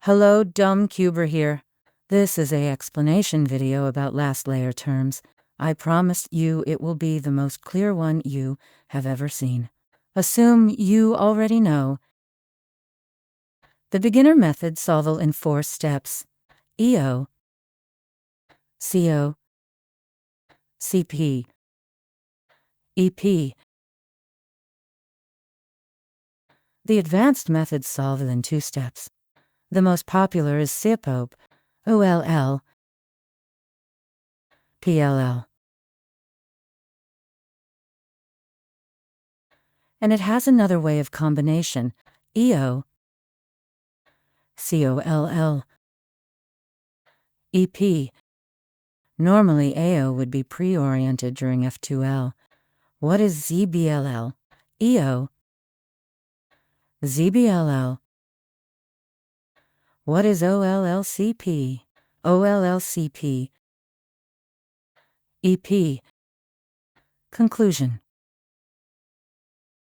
Hello, dumb cuber here. This is a explanation video about last layer terms. I promise you it will be the most clear one you have ever seen. Assume you already know. The beginner method solval in 4 steps: EO, CO, CP, EP. The advanced method solval in 2 steps. The most popular is COLL, OLL, PLL. And it has another way of combination: EO, COLL, EP. Normally AO would be pre-oriented during F2L. What is ZBLL? EO, ZBLL. What is OLLCP? OLLCP. EP. Conclusion.